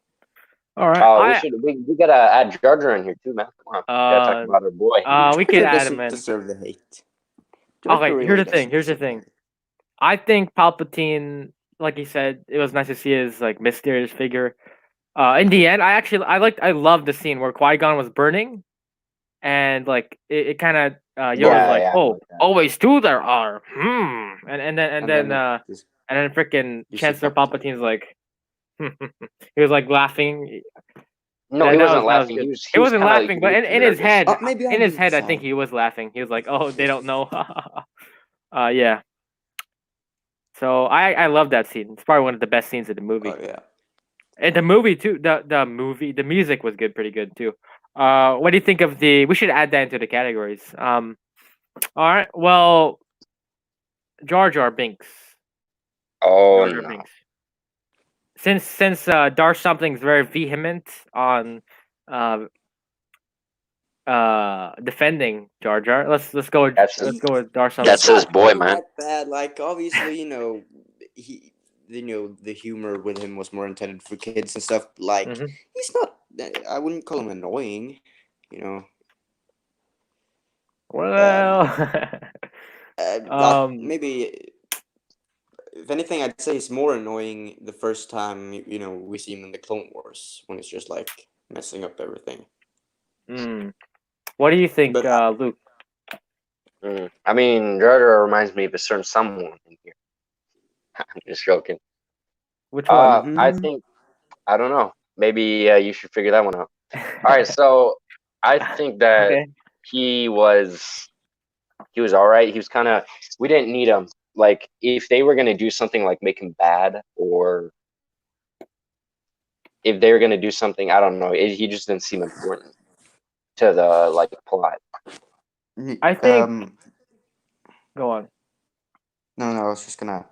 All right. We gotta add Jar Jar in here too, man. Come on, we gotta talk about our boy. We could add him in. Deserve the hate. Okay, here's the thing. I think Palpatine, like he said, it was nice to see his like mysterious figure. In the end, I love the scene where Qui-Gon was burning, and like it kind of Yoda's like, oh, always two there are, and then freaking Chancellor Palpatine's like, he was like laughing. No, he wasn't laughing. He wasn't laughing, but in his head, maybe in his head, I think he was laughing. He was like, "Oh, they don't know." Yeah. So I love that scene. It's probably one of the best scenes of the movie. Oh yeah. And the movie too. The music was pretty good too. What do you think of the? We should add that into the categories. All right. Well, Jar Jar Binks. Oh Jar Jar no. Binks. Since Darth something's very vehement on defending Jar Jar, let's go with Darth something. That's his boy, man. That bad. Like obviously, he, the humor with him was more intended for kids and stuff. Like he's not. I wouldn't call him annoying. Well, maybe. If anything, I'd say it's more annoying the first time we see him in the Clone Wars when it's just like messing up everything. What do you think, Luke? I mean, Jar Jar reminds me of a certain someone in here. I'm just joking. Which one? I think I don't know. Maybe you should figure that one out. All right, so I think that he was all right. He was kind of. We didn't need him. Like, if they were gonna do something like make him bad, or if they were gonna do something, I don't know. He just didn't seem important to the plot. I think. Go on. No, I was just gonna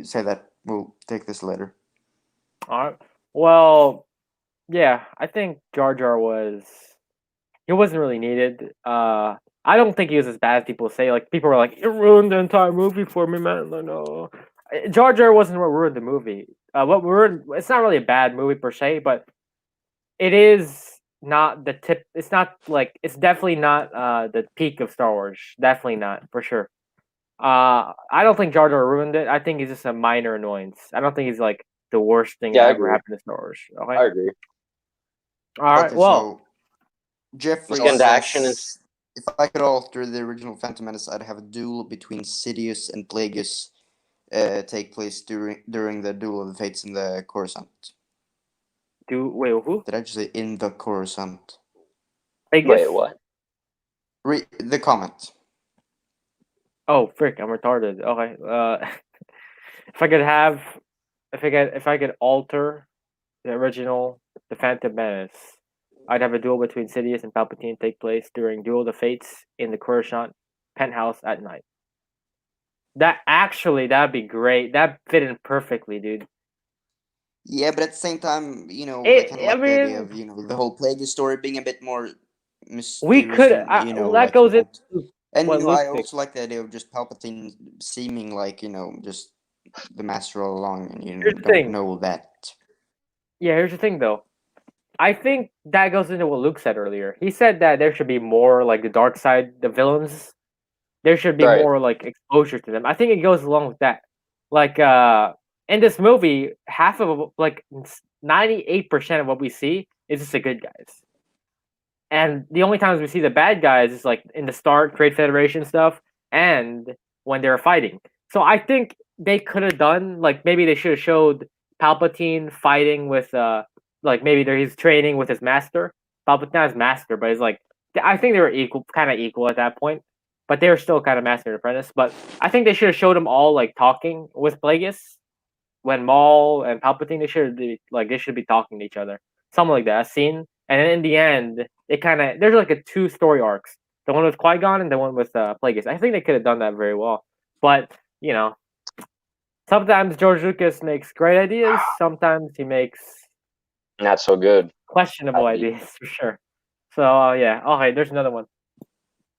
say that we'll take this later. All right. Well, yeah, I think Jar Jar was. He wasn't really needed. I don't think he was as bad as people say. Like people were like, "It ruined the entire movie for me, man." Like, no, Jar Jar wasn't what ruined the movie. What ruined? It's not really a bad movie per se, but it is not the tip. It's not like it's definitely not the peak of Star Wars. Definitely not for sure. I don't think Jar Jar ruined it. I think he's just a minor annoyance. I don't think he's like the worst thing Yeah, that I ever agree. happened to Star Wars. Okay. I agree. All right. Okay, Well, so Jeffrey Let's get into action and says, if I could alter the original Phantom Menace, I'd have a duel between Sidious and Plagueis take place during the Duel of the Fates in the Coruscant. wait, who? Did I just say in the Coruscant? Vegas? wait, what? The comment. Oh, frick! I'm retarded. Okay. If I could have, if I could alter the original, the Phantom Menace, I'd have a duel between Sidious and Palpatine take place during Duel of the Fates in the Coruscant penthouse at night. That'd be great. That fit in perfectly, dude. Yeah, but at the same time, I kind of I like the idea mean, of, the whole Plagueis story being a bit more we mysterious could. and, That like goes into and, what Luke I thinks. also like the idea of just Palpatine seeming like, just the master all along and, Here's the don't thing. know that. Yeah, here's the thing, though. I think that goes into what Luke said earlier. He said that there should be more like the dark side, the villains. There should be Right. more like exposure to them. I think it goes along with that. Like in this movie, half of like 98% of what we see is just the good guys. And the only times we see the bad guys is like in the start, Trade Federation stuff, and when they're fighting. So I think they could have done like maybe they should have showed Palpatine fighting with like maybe he's training with his master. Palpatine not his master, but he's like I think they were equal, kind of equal at that point. But they were still kind of master and apprentice. But I think they should have showed them all like talking with Plagueis when Maul and Palpatine they should be talking to each other, something like that. A scene, and then in the end, it kind of there's like a two story arcs, the one with Qui Gon and the one with Plagueis. I think they could have done that very well, but sometimes George Lucas makes great ideas, sometimes he makes Not so good. questionable ideas for sure. So yeah, okay, there's another one.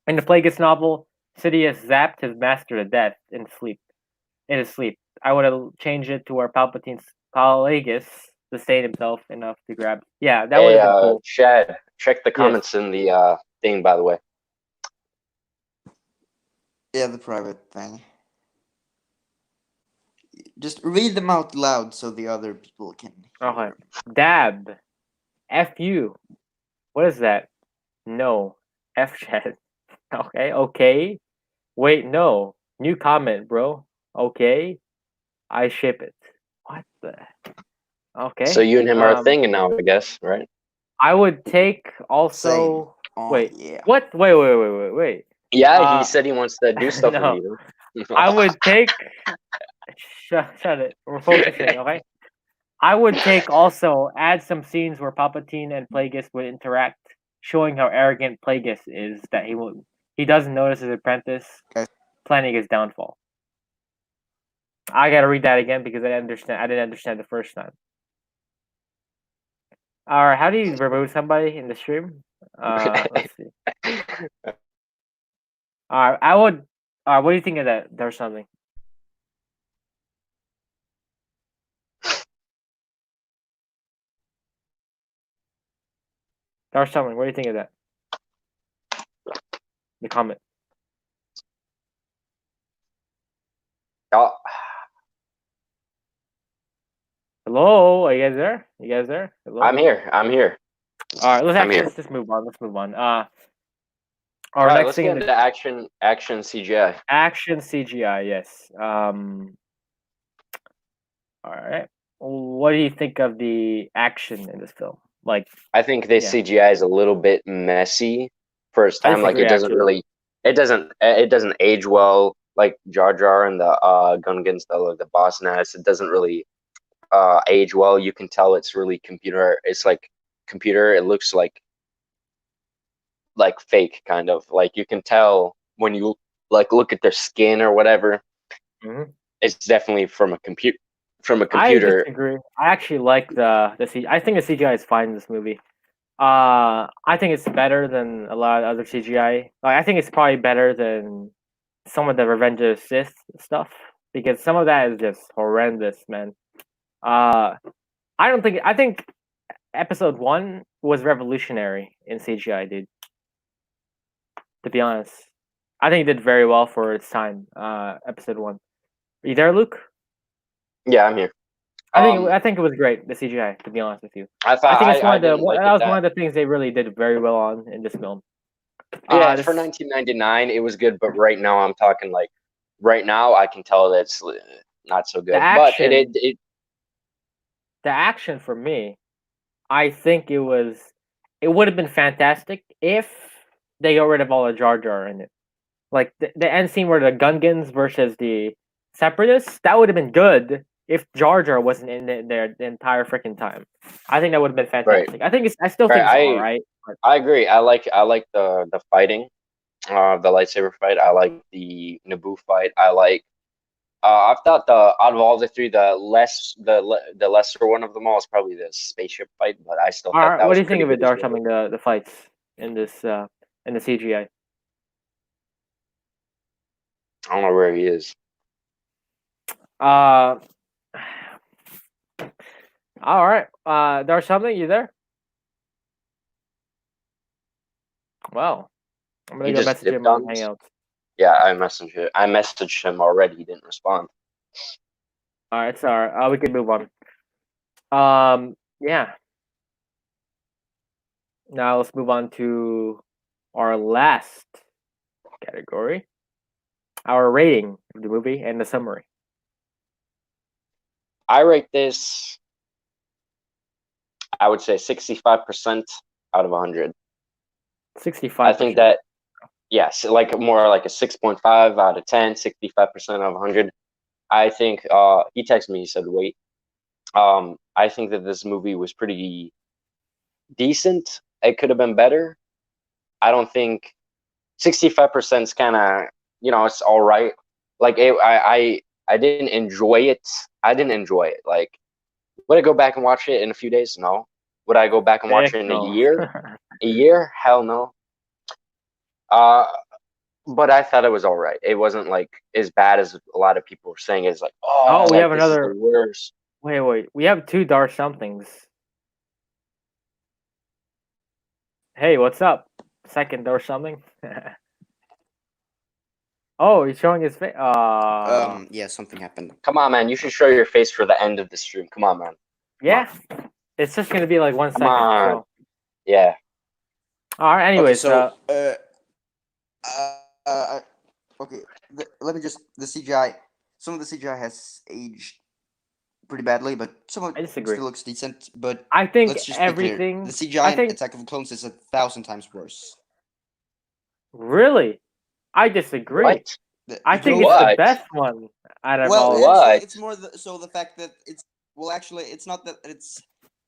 In the Plagueis novel, Sidious zapped his master to death in sleep. In his sleep. I would have changed it to where Palpatine's Plagueis sustained himself enough to grab. Yeah, that would Hey, have been cool. Shad, check the Yes. comments in the thing, by the way. Yeah, the private thing. Just read them out loud so the other people can hear. Okay. Dab. F-U. What is that? No. F-chat. Okay. Wait, no. New comment, bro. Okay. I ship it. What the? Okay. So you and him are a thing now, I guess, right? I would take also. Oh, wait. yeah. What? Wait. Yeah, he said he wants to do stuff no. with you. I would take. Shut it. We're focusing, okay? I would take also add some scenes where Palpatine and Plagueis would interact, showing how arrogant Plagueis is that he doesn't notice his apprentice Okay. planning his downfall. I gotta read that again because I didn't understand the first time. Alright, how do you remove somebody in the stream? Let's see. Alright, I would. What do you think of that? There's something. There's something. What do you think of that? The comment. Oh, Hello, are you guys there? Hello. I'm here. All right, here. let's just move on. Our All right, next let's thing get into action CGI. action CGI. Yes. All right. What do you think of the action in this film? Like, I think the CGI is a little bit messy first time. Like disagree, it doesn't actually. really, it doesn't age well. Like Jar Jar and the Gungans, the boss Nass, it doesn't really age well. You can tell it's really computer. It's like computer. It looks like fake, kind of. Like you can tell when you like look at their skin or whatever. Mhm. It's definitely from a I computer. disagree. I actually like the CGI. I think the CGI is fine in this movie. I think it's better than a lot of other CGI. Like, I think it's probably better than some of the Revenge of the Sith stuff because some of that is just horrendous, man. Uh, I don't think. I think Episode 1 was revolutionary in CGI, dude. To be honest, I think it did very well for its time. Episode 1. Are you there, Luke? Yeah, I'm here. I think it was great, the CGI. To be honest with you, I I thought think it's one I of the didn't like that it was that. one of the things they really did very well on in this film. Yeah, This for 1999, it was good, but right now I'm talking like right now I can tell that it's not so the good. But action, the action for me, I think it would have been fantastic if they got rid of all the Jar Jar in it. Like the end scene where the Gungans versus the Separatists, that would have been good if Jar Jar wasn't in there the entire freaking time. I think that would have been right, fantastic. I still think it's all right. right. But I agree. I like the fighting, the lightsaber fight. I like the Naboo fight. I like. I thought out of all the three, the lesser one of them all is probably the spaceship fight, but I still all thought right, that what was do you think pretty of it, good as Darsh? well. Having the fights in this in the CGI. I don't know where he is. Uh, all right. Darsh, something you there? Well, I'm gonna He go just message dipped him on on us. Hangouts. Yeah, I messaged him already. He didn't respond. All right, it's all right. We can move on. Yeah. Now let's move on to our last category, our rating of the movie and the summary. I rate this. I would say 65% out of 100. 65%. I think that yes, like more like a 6.5 out of 10, 65% out of 100. I think he texted me. He said, "Wait." I think that this movie was pretty decent. It could have been better. I don't think 65% is kind of it's all right. Like I didn't enjoy it. I didn't enjoy it. Like would I go back and watch it in a few days? No. Would I go back and watch Heck it in a no. year? A year? Hell no. Uh, but I thought it was all right. It wasn't like as bad as a lot of people were saying. It's like, oh, Oh, we like have this is the another. worst. Wait. We have two Darsh somethings. Hey, what's up? Second Darsh something. Oh, he's showing his face. Yeah, something happened. Come on, man. You should show your face for the end of the stream. Come on, man. Yeah. It's just gonna be like 1 Come second. on. So. Yeah. All right. Okay, Anyways, so okay, let me just the CGI. Some of the CGI has aged pretty badly, but some of I it disagree. still looks decent. But I think let's just be clear: the everything. CGI I in think Attack of the Clones is 1,000 times worse. really, I disagree. What? I You think don't. it's the What? best one out of Well, all of them. actually, What? it's more the fact that it's actually, it's not that it's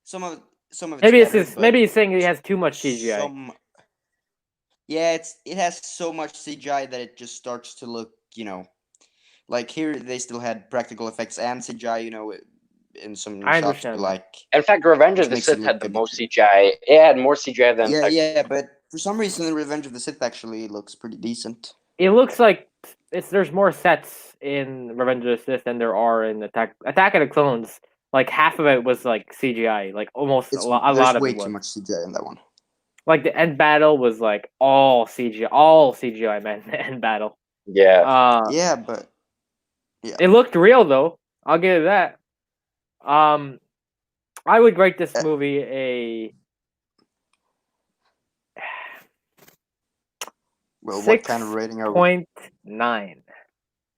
some of it's Maybe it's better, his, maybe but he's saying he has too much CGI. some yeah, it has so much CGI that it just starts to look, like here they still had practical effects and CGI, in some I shots, but understand that. like In fact, Revenge which of the makes it Sith look had the a bit. most CGI. It had more CGI than Yeah, but for some reason, Revenge of the Sith actually looks pretty decent. It looks like there's more sets in Revenge of the Sith than there are in Attack of the Clones. Like half of it was like CGI, like almost a There's lot of way it too was. much CGI in that one. Like the end battle was like all CGI, man. The end battle. yeah. Yeah, but yeah, It looked real though. I'll give it that. Um, I would rate this Uh, movie a well, what kind of rating are we? 6.9.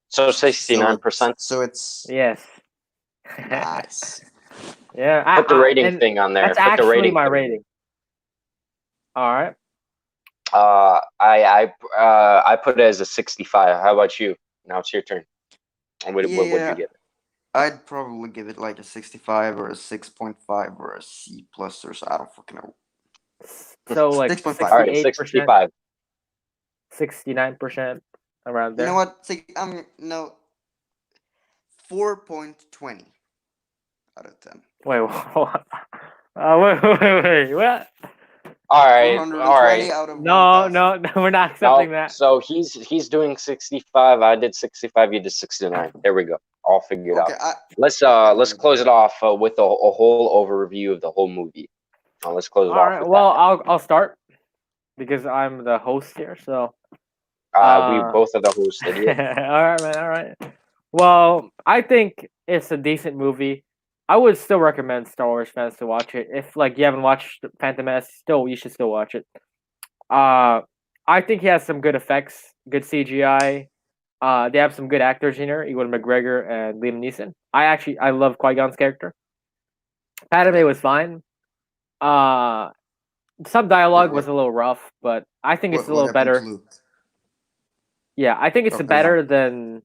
So So 69%. it's Yes. nice. Yeah. Put the rating And thing on there. that's Put the actually rating my thing on rating. All right. there. I put it as a 65. How about you? Now it's your turn. What would you Yeah, give it? I'd probably give it like a 65 or a 6.5 or a C plus or so. I don't fucking know. So like 6.5. All right, 68%, 65. 69% around You know there. what? No, 4.20 out of 10. Wait, wait, what? All right, 420 out of No, 1,000. no, we're not accepting No, that. so he's doing 65. I did 65. You did 69. There we go. All figured Okay, out. Let's close it off with a whole overview of the whole movie. Let's close it All off right, with well, I'll start because I'm the host here. So, that. We both are the host, all idiot. right, man, all right. Well, I think it's a decent movie. I would still recommend Star Wars fans to watch it. If like you haven't watched Phantom Menace, you should still watch it. I think he has some good effects, good CGI. They have some good actors in here, Ewan McGregor and Liam Neeson. I love Qui-Gon's character. Padme was fine. Uh, some dialogue was a little rough, but I think it's a What little happened to better. Luke? Yeah, I think it's Okay, better than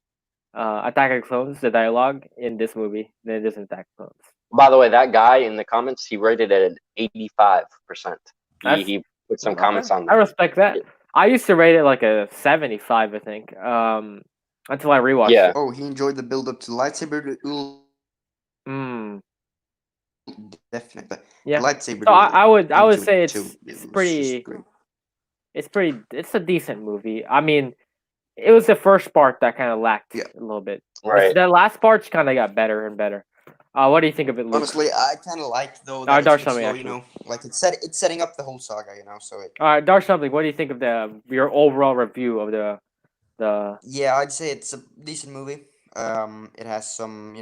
Attack of the Clones, the dialogue in this movie than it is in Attack of the Clones. By the way, that guy in the comments, he rated it at 85%. He put some comments on I there. respect that. I used to rate it like a 75, I think. Until I rewatched Yeah. it. Oh, he enjoyed the build up to lightsaber duel. Definitely. Yeah. Lightsaber So I would into say two, it's it was just pretty great. it's a decent movie. I mean, it was the first part that kind of lacked Yeah. a little bit. Right. The last parts kind of got better and better. What do you think of it, Luke? Honestly, I kind of like though Alright, that Dark it's something, slow, actually. like it's setting up the whole saga, so it. All right, Dark something. What do you think of your overall review of the? Yeah, I'd say it's a decent movie. It has some,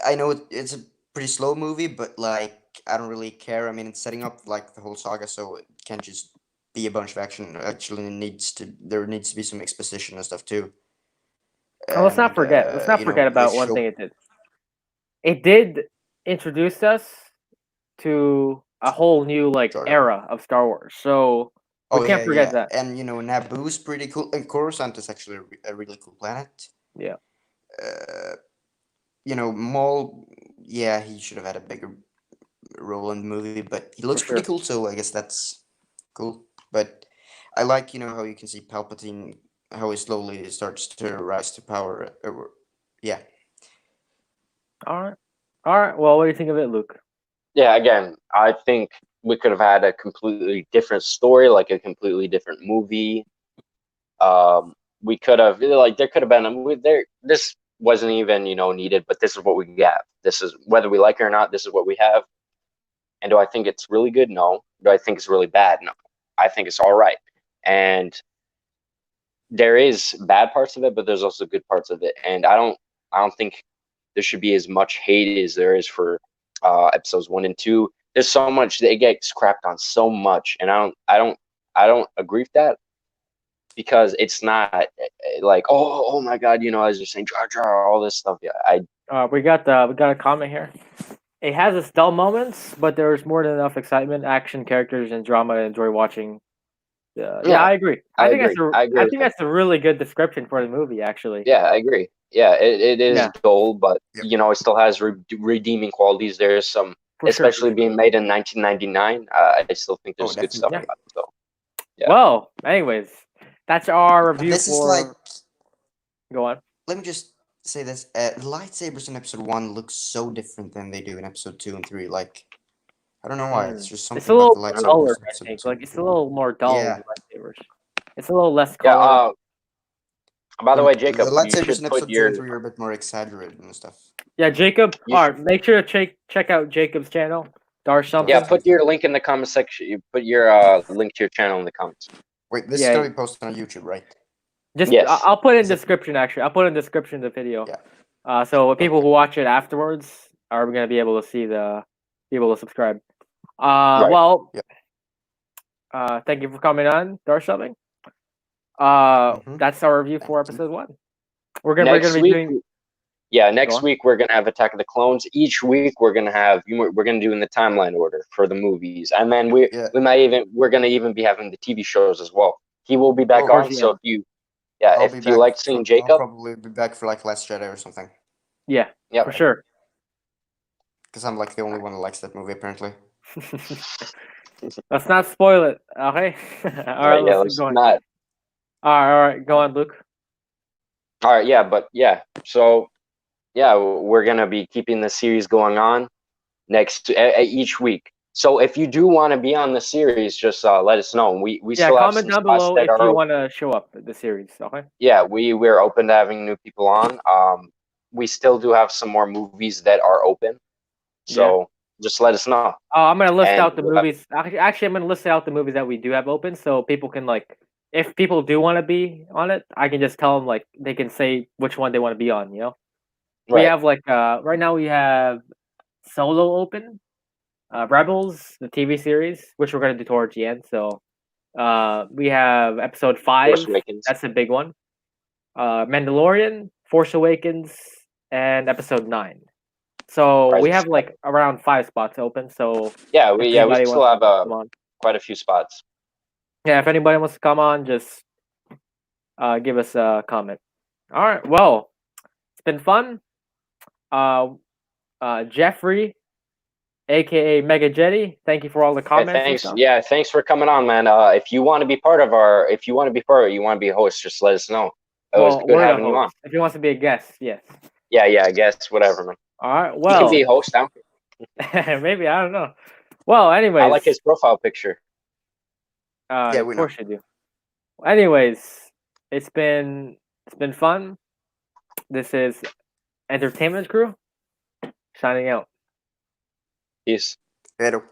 I know it's a pretty slow movie, but like I don't really care. I mean, it's setting up like the whole saga, so it can't just be a bunch of action. Actually, there needs to be some exposition and stuff too. Oh, let's not forget. Let's not forget about one thing it did. It did introduce us to a whole new era of Star Wars. So we can't forget that. And Naboo's pretty cool, and Coruscant is actually a really cool planet. Yeah. Maul, yeah, he should have had a bigger role in the movie, but he looks pretty cool, so I guess that's cool. But I like, how you can see Palpatine, how he slowly starts to rise to power. Yeah. All right. Well, what do you think of it, Luke? Yeah, again, I think we could have had a completely different story, like a completely different movie. We could have there could have been this wasn't even needed, but this is what we have. This is whether we like it or not. This is what we have. And do I think it's really good? No. Do I think it's really bad? No. I think it's all right. And there is bad parts of it, but there's also good parts of it. And I don't think there should be as much hate as there is for episodes 1 and 2. There's so much that it gets crapped on so much, and I don't agree with that, because it's not like oh my god, as you're saying Jar Jar, all this stuff. Yeah, we got a comment here. It has its dull moments, but there's more than enough excitement, action, characters, and drama to enjoy watching. Yeah, I agree. I think that's a really good description for the movie, actually. Yeah, I agree. Yeah, it is dull, but it still has redeeming qualities. There's some, especially being made in 1999. I still think there's good stuff about it, though. Yeah. Well, anyways, that's our review this is like. Go on. Let me just say this: lightsabers in episode 1 look so different than they do in episode 2 and 3. Like, I don't know why. It's just something about the lightsabers. Duller, I think. Like, it's a little more dull. Yeah. Lightsabers. It's a little less color. By the way, Jacob, the lightsabers you should in episode put your 2 and 3 are a bit more exaggerated and stuff. Yeah, Jacob. All right, make sure to check out Jacob's channel. Something. Yeah, put your link in the comment section. You put your link to your channel in the comments. Wait, this is gonna be posted on YouTube, right? Yes. I'll put it in description. Actually, I'll put it in description of the video. Yeah. So people who watch it afterwards are gonna be able to see be able to subscribe. Right. Well. Yeah. Thank you for coming on, Something. That's our review for episode 1. We're gonna be doing. Yeah, next week we're gonna have Attack of the Clones. Each week we're gonna do in the timeline order for the movies, and then we're gonna even be having the TV shows as well. He will be back on, so if you like seeing Jacob, I'll probably be back for like Last Jedi or something. Yeah, for sure. Because I'm like the only one that likes that movie, apparently. Let's not spoil it, okay? All right, let's go on. All right, go on, Luke. All right, yeah, but yeah, so yeah, we're gonna be keeping the series going on each week. So if you do want to be on the series, just let us know. We Yeah, still have comment some down spots below that if are you open. want to show up at the series. Okay. Yeah, we're open to having new people on. We still do have some more movies that are open, Yeah. so just let us know. I'm gonna list And out the movies. Actually, I'm gonna list out the movies that we do have open, so people can like, if people do want to be on it, I can just tell them like they can say which one they want to be on. You know, we right, have like right now we have Solo open, Rebels, the TV series, which we're gonna do towards the end. So we have episode Force 5. Awakens. That's a big one. Mandalorian, Force Awakens, and episode 9. So Rise we of have Skywalker. like around 5 spots open. So Yeah, if we anybody still wants to have come on, quite a few spots. yeah, if anybody wants to come on, just give us a comment. All right. Well, it's been fun. Uh, Jeffrey, aka Mega Jetty, thank you for all the Hey, comments and thanks. stuff. Yeah, thanks for coming on, man. If you want to be part of if you want to be part, you want to be a host, just let us know. It was Well, good we're the having you on. host. If he wants to be a guest, yes. Yeah, I guess whatever, man. All right. You can Well, be a host now. maybe I don't know. Well, I like anyways, his profile picture. Yeah, of we know. course you do. Anyways, it's been fun. This is Entertainment Crew signing out. Peace. Pero